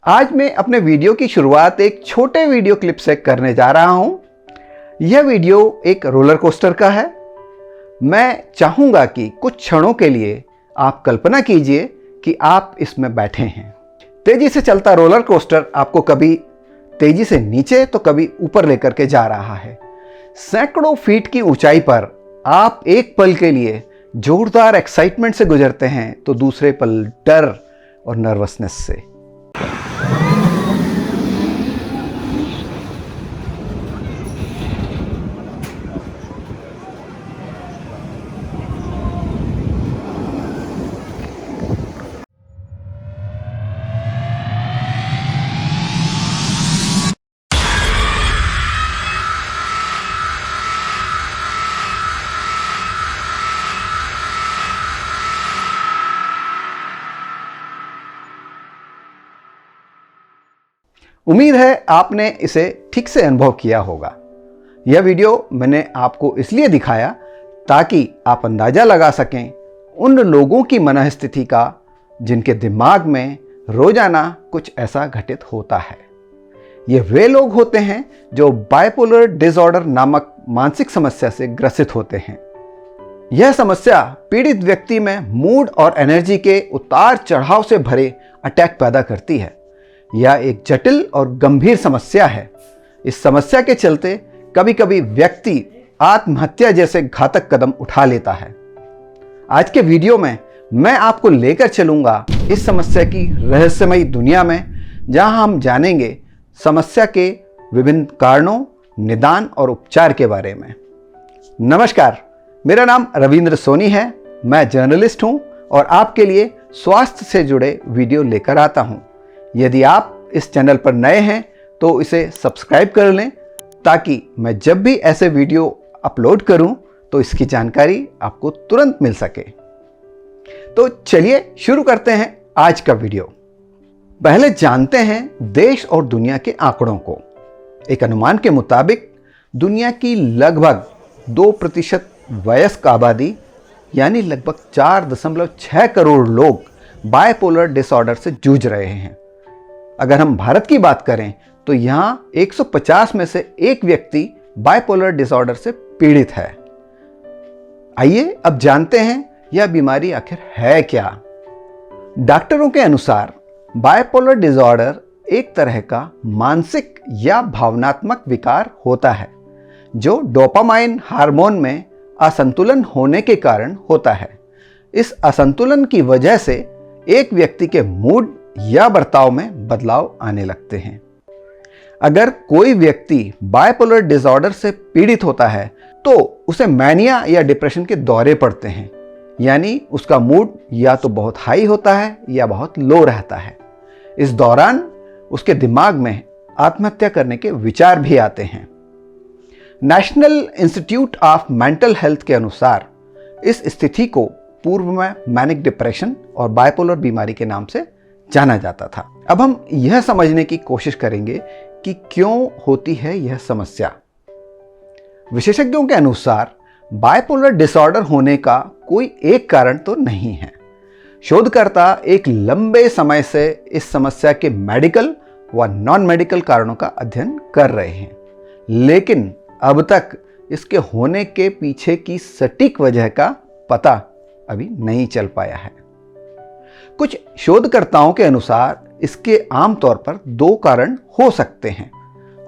आज मैं अपने वीडियो की शुरुआत एक छोटे वीडियो क्लिप से करने जा रहा हूं। यह वीडियो एक रोलर कोस्टर का है। मैं चाहूंगा कि कुछ क्षणों के लिए आप कल्पना कीजिए कि आप इसमें बैठे हैं। तेजी से चलता रोलर कोस्टर आपको कभी तेजी से नीचे तो कभी ऊपर लेकर के जा रहा है। सैकड़ों फीट की ऊंचाई पर आप एक पल के लिए जोरदार एक्साइटमेंट से गुजरते हैं तो दूसरे पल डर और नर्वसनेस से। उम्मीद है आपने इसे ठीक से अनुभव किया होगा। यह वीडियो मैंने आपको इसलिए दिखाया ताकि आप अंदाजा लगा सकें उन लोगों की मनःस्थिति का जिनके दिमाग में रोजाना कुछ ऐसा घटित होता है। ये वे लोग होते हैं जो बाइपोलर डिसऑर्डर नामक मानसिक समस्या से ग्रसित होते हैं। यह समस्या पीड़ित व्यक्ति में मूड और एनर्जी के उतार चढ़ाव से भरे अटैक पैदा करती है। यह एक जटिल और गंभीर समस्या है। इस समस्या के चलते कभी कभी व्यक्ति आत्महत्या जैसे घातक कदम उठा लेता है। आज के वीडियो में मैं आपको लेकर चलूंगा इस समस्या की रहस्यमयी दुनिया में, जहां हम जानेंगे समस्या के विभिन्न कारणों, निदान और उपचार के बारे में। नमस्कार, मेरा नाम रविंद्र सोनी है। मैं जर्नलिस्ट हूं और आपके लिए स्वास्थ्य से जुड़े वीडियो लेकर आता हूं। यदि आप इस चैनल पर नए हैं तो इसे सब्सक्राइब कर लें ताकि मैं जब भी ऐसे वीडियो अपलोड करूं तो इसकी जानकारी आपको तुरंत मिल सके। तो चलिए शुरू करते हैं आज का वीडियो। पहले जानते हैं देश और दुनिया के आंकड़ों को। एक अनुमान के मुताबिक दुनिया की लगभग 2% वयस्क आबादी यानी लगभग 4.6 करोड़ लोग बाइपोलर डिसऑर्डर से जूझ रहे हैं। अगर हम भारत की बात करें तो यहां 150 में से एक व्यक्ति बाइपोलर डिसऑर्डर से पीड़ित है। आइए अब जानते हैं यह बीमारी आखिर है क्या। डॉक्टरों के अनुसार बाइपोलर डिसऑर्डर एक तरह का मानसिक या भावनात्मक विकार होता है जो डोपामाइन हार्मोन में असंतुलन होने के कारण होता है। इस असंतुलन की वजह से एक व्यक्ति के मूड या बर्ताव में बदलाव आने लगते हैं। अगर कोई व्यक्ति बाइपोलर डिसऑर्डर से पीड़ित होता है तो उसे मैनिया या डिप्रेशन के दौरे पड़ते हैं, यानी उसका मूड या तो बहुत हाई होता है या बहुत लो रहता है। इस दौरान उसके दिमाग में आत्महत्या करने के विचार भी आते हैं। National institute of mental health के अनुसार इस स्थिति को पूर्व में मैनिक डिप्रेशन और बाइपोलर बीमारी के नाम से जाना जाता था। अब हम यह समझने की कोशिश करेंगे कि क्यों होती है यह समस्या। विशेषज्ञों के अनुसार बाइपोलर डिसऑर्डर होने का कोई एक कारण तो नहीं है। शोधकर्ता एक लंबे समय से इस समस्या के मेडिकल व नॉन मेडिकल कारणों का अध्ययन कर रहे हैं, लेकिन अब तक इसके होने के पीछे की सटीक वजह का पता अभी नहीं चल पाया है। कुछ शोधकर्ताओं के अनुसार इसके आमतौर पर 2 कारण हो सकते हैं,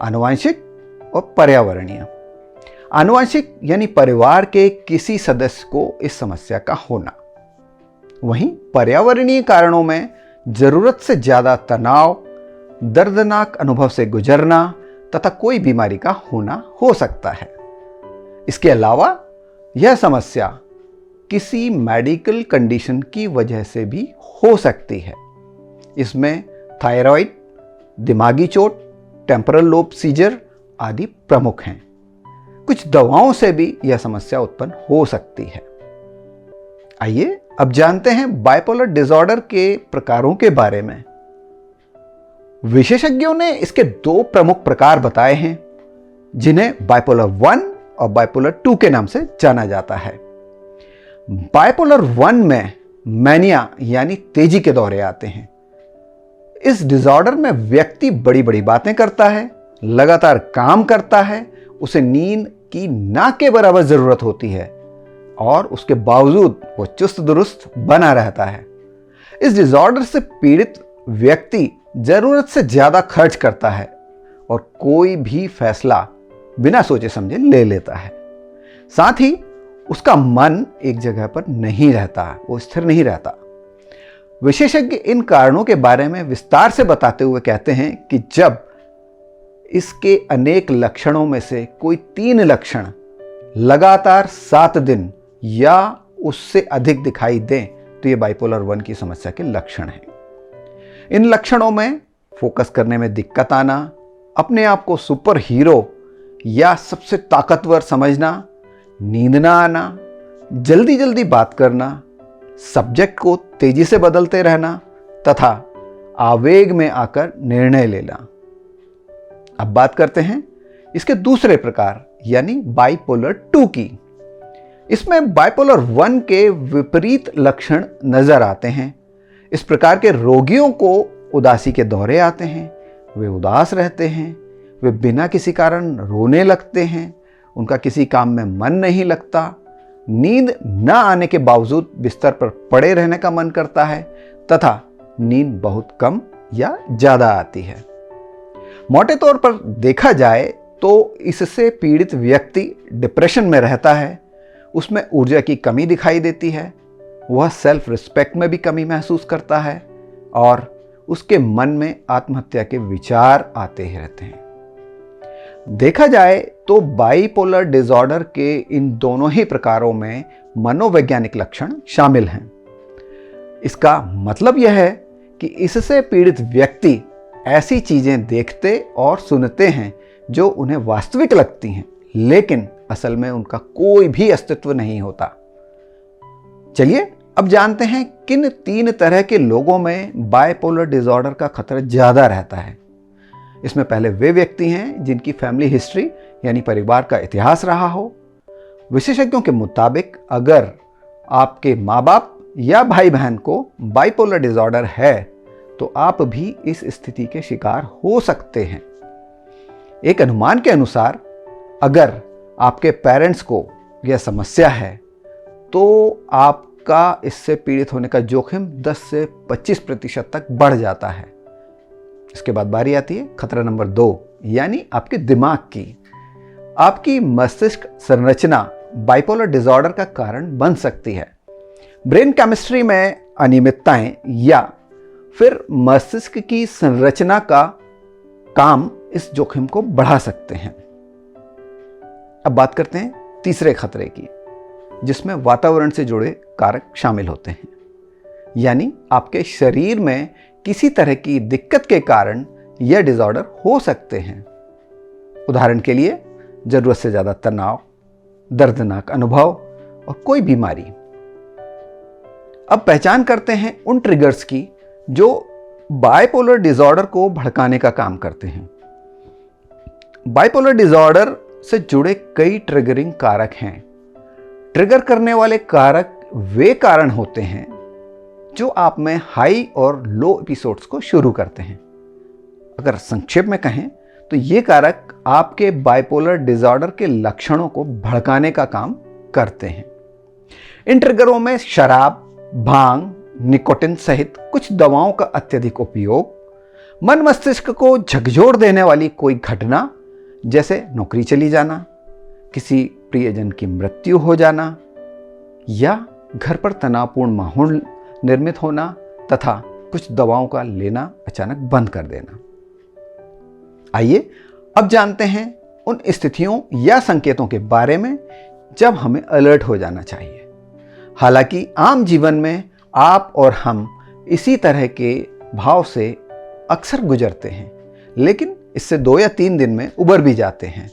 आनुवंशिक और पर्यावरणीय। आनुवंशिक यानी परिवार के किसी सदस्य को इस समस्या का होना। वहीं पर्यावरणीय कारणों में जरूरत से ज्यादा तनाव, दर्दनाक अनुभव से गुजरना तथा कोई बीमारी का होना हो सकता है। इसके अलावा यह समस्या किसी मेडिकल कंडीशन की वजह से भी हो सकती है। इसमें थायराइड, दिमागी चोट, टेम्पोरल लोब सीजर आदि प्रमुख हैं। कुछ दवाओं से भी यह समस्या उत्पन्न हो सकती है। आइए अब जानते हैं बाइपोलर डिसऑर्डर के प्रकारों के बारे में। विशेषज्ञों ने इसके 2 प्रमुख प्रकार बताए हैं, जिन्हें बाइपोलर 1 और बाइपोलर 2 के नाम से जाना जाता है। बाइपोलर 1 में मैनिया यानी तेजी के दौरे आते हैं। इस डिसऑर्डर में व्यक्ति बड़ी बड़ी बातें करता है, लगातार काम करता है, उसे नींद की ना के बराबर जरूरत होती है और उसके बावजूद वो चुस्त दुरुस्त बना रहता है। इस डिसऑर्डर से पीड़ित व्यक्ति जरूरत से ज्यादा खर्च करता है और कोई भी फैसला बिना सोचे समझे ले लेता है। साथ ही उसका मन एक जगह पर नहीं रहता, वो स्थिर नहीं रहता। विशेषज्ञ इन कारणों के बारे में विस्तार से बताते हुए कहते हैं कि जब इसके अनेक लक्षणों में से कोई 3 लक्षण लगातार 7 दिन या उससे अधिक दिखाई दें तो ये बाइपोलर 1 की समस्या के लक्षण हैं। इन लक्षणों में फोकस करने में दिक्कत आना, अपने आप को सुपर हीरो या सबसे ताकतवर समझना, नींद ना आना, जल्दी जल्दी बात करना, सब्जेक्ट को तेजी से बदलते रहना तथा आवेग में आकर निर्णय लेना। अब बात करते हैं इसके दूसरे प्रकार यानी बाइपोलर 2 की। इसमें बाइपोलर 1 के विपरीत लक्षण नजर आते हैं। इस प्रकार के रोगियों को उदासी के दौरे आते हैं, वे उदास रहते हैं, वे बिना किसी कारण रोने लगते हैं, उनका किसी काम में मन नहीं लगता, नींद न आने के बावजूद बिस्तर पर पड़े रहने का मन करता है तथा नींद बहुत कम या ज्यादा आती है। मोटे तौर पर देखा जाए तो इससे पीड़ित व्यक्ति डिप्रेशन में रहता है, उसमें ऊर्जा की कमी दिखाई देती है, वह सेल्फ रिस्पेक्ट में भी कमी महसूस करता है और उसके मन में आत्महत्या के विचार आते ही रहते हैं। देखा जाए तो बाइपोलर डिसऑर्डर के इन दोनों ही प्रकारों में मनोवैज्ञानिक लक्षण शामिल हैं। इसका मतलब यह है कि इससे पीड़ित व्यक्ति ऐसी चीजें देखते और सुनते हैं जो उन्हें वास्तविक लगती हैं, लेकिन असल में उनका कोई भी अस्तित्व नहीं होता। चलिए अब जानते हैं किन 3 तरह के लोगों में बाइपोलर डिसऑर्डर का खतरा ज्यादा रहता है। इसमें पहले वे व्यक्ति हैं जिनकी फैमिली हिस्ट्री यानी परिवार का इतिहास रहा हो। विशेषज्ञों के मुताबिक अगर आपके माँ बाप या भाई बहन को बाइपोलर डिसऑर्डर है तो आप भी इस स्थिति के शिकार हो सकते हैं। एक अनुमान के अनुसार अगर आपके पेरेंट्स को यह समस्या है तो आपका इससे पीड़ित होने का जोखिम 10 से 25% तक बढ़ जाता है। इसके बाद बारी आती है खतरा नंबर 2 यानी आपके दिमाग की। आपकी मस्तिष्क संरचना बाइपोलर डिसऑर्डर का कारण बन सकती है। ब्रेन केमिस्ट्री में अनियमितताएं या फिर मस्तिष्क की संरचना का काम इस जोखिम को बढ़ा सकते हैं। अब बात करते हैं तीसरे खतरे की, जिसमें वातावरण से जुड़े कारक शामिल होते हैं। यानी आपके शरीर में किसी तरह की दिक्कत के कारण यह डिसऑर्डर हो सकते हैं। उदाहरण के लिए जरूरत से ज्यादा तनाव, दर्दनाक अनुभव और कोई बीमारी। अब पहचान करते हैं उन ट्रिगर्स की जो बाइपोलर डिसऑर्डर को भड़काने का काम करते हैं। बाइपोलर डिसऑर्डर से जुड़े कई ट्रिगरिंग कारक हैं। ट्रिगर करने वाले कारक वे कारण होते हैं जो आप में हाई और लो एपिसोड्स को शुरू करते हैं। अगर संक्षेप में कहें तो ये कारक आपके बाइपोलर डिसऑर्डर के लक्षणों को भड़काने का काम करते हैं। इन ट्रिगरों में शराब, भांग, निकोटिन सहित कुछ दवाओं का अत्यधिक उपयोग, मन मस्तिष्क को झकझोर देने वाली कोई घटना जैसे नौकरी चली जाना, किसी प्रियजन की मृत्यु हो जाना या घर पर तनावपूर्ण माहौल निर्मित होना तथा कुछ दवाओं का लेना अचानक बंद कर देना। आइए अब जानते हैं उन स्थितियों या संकेतों के बारे में जब हमें अलर्ट हो जाना चाहिए। हालांकि आम जीवन में आप और हम इसी तरह के भाव से अक्सर गुजरते हैं, लेकिन इससे 2 या 3 दिन में उबर भी जाते हैं।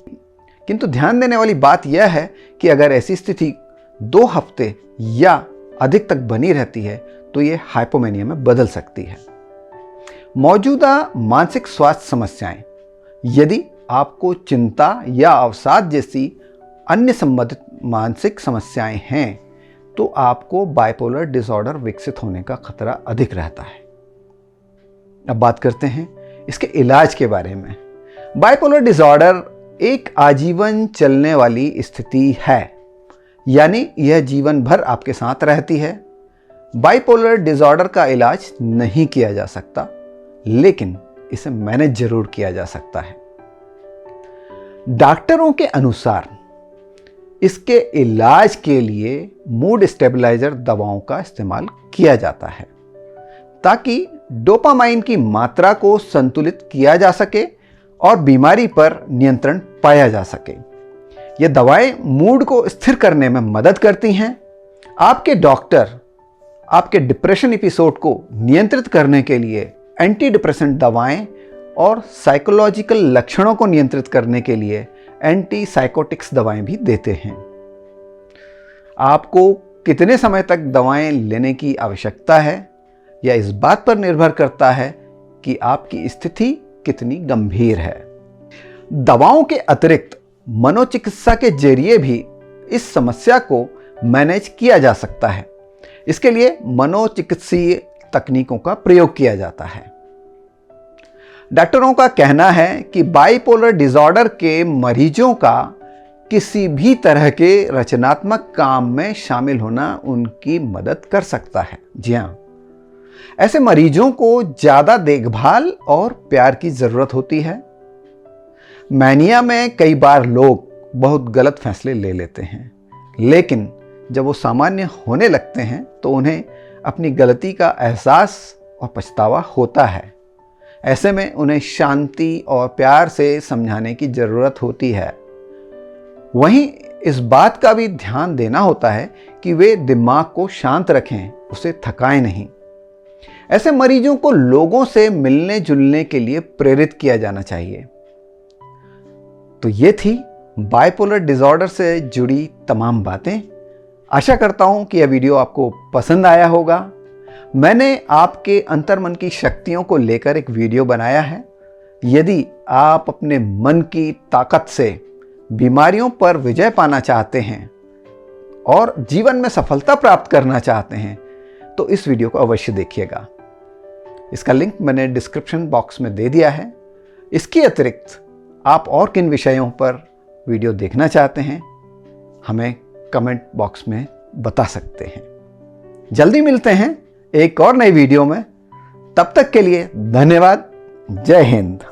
किंतु ध्यान देने वाली बात यह है कि अगर ऐसी स्थिति 2 हफ्ते या अधिक तक बनी रहती है तो यह हाइपोमेनिया में बदल सकती है। मौजूदा मानसिक स्वास्थ्य समस्याएं, यदि आपको चिंता या अवसाद जैसी अन्य संबंधित मानसिक समस्याएं हैं तो आपको बाइपोलर डिसऑर्डर विकसित होने का खतरा अधिक रहता है। अब बात करते हैं इसके इलाज के बारे में। बाइपोलर डिसऑर्डर एक आजीवन चलने वाली स्थिति है, यानी यह जीवन भर आपके साथ रहती है। बाइपोलर डिसऑर्डर का इलाज नहीं किया जा सकता, लेकिन इसे मैनेज जरूर किया जा सकता है। डॉक्टरों के अनुसार इसके इलाज के लिए मूड स्टेबलाइजर दवाओं का इस्तेमाल किया जाता है, ताकि डोपामाइन की मात्रा को संतुलित किया जा सके और बीमारी पर नियंत्रण पाया जा सके। ये दवाएं मूड को स्थिर करने में मदद करती हैं। आपके डॉक्टर आपके डिप्रेशन एपिसोड को नियंत्रित करने के लिए एंटी डिप्रेसेंट दवाएं और साइकोलॉजिकल लक्षणों को नियंत्रित करने के लिए एंटी साइकोटिक्स दवाएं भी देते हैं। आपको कितने समय तक दवाएं लेने की आवश्यकता है, यह इस बात पर निर्भर करता है कि आपकी स्थिति कितनी गंभीर है। दवाओं के अतिरिक्त मनोचिकित्सा के जरिए भी इस समस्या को मैनेज किया जा सकता है। इसके लिए मनोचिकित्सीय तकनीकों का प्रयोग किया जाता है। डॉक्टरों का कहना है कि बाइपोलर डिसऑर्डर के मरीजों का किसी भी तरह के रचनात्मक काम में शामिल होना उनकी मदद कर सकता है। जी हाँ, ऐसे मरीजों को ज्यादा देखभाल और प्यार की जरूरत होती है। मैनिया में कई बार लोग बहुत गलत फैसले ले लेते हैं, लेकिन जब वो सामान्य होने लगते हैं तो उन्हें अपनी गलती का एहसास और पछतावा होता है। ऐसे में उन्हें शांति और प्यार से समझाने की ज़रूरत होती है। वहीं इस बात का भी ध्यान देना होता है कि वे दिमाग को शांत रखें, उसे थकाएं नहीं। ऐसे मरीजों को लोगों से मिलने जुलने के लिए प्रेरित किया जाना चाहिए। तो ये थी बाइपोलर डिसऑर्डर से जुड़ी तमाम बातें। आशा करता हूं कि यह वीडियो आपको पसंद आया होगा। मैंने आपके अंतर्मन की शक्तियों को लेकर एक वीडियो बनाया है। यदि आप अपने मन की ताकत से बीमारियों पर विजय पाना चाहते हैं और जीवन में सफलता प्राप्त करना चाहते हैं, तो इस वीडियो को अवश्य देखिएगा। इसका लिंक मैंने डिस्क्रिप्शन बॉक्स में दे दिया है। इसके अतिरिक्त आप और किन विषयों पर वीडियो देखना चाहते हैं, हमें कमेंट बॉक्स में बता सकते हैं। जल्दी मिलते हैं एक और नई वीडियो में। तब तक के लिए धन्यवाद। जय हिंद।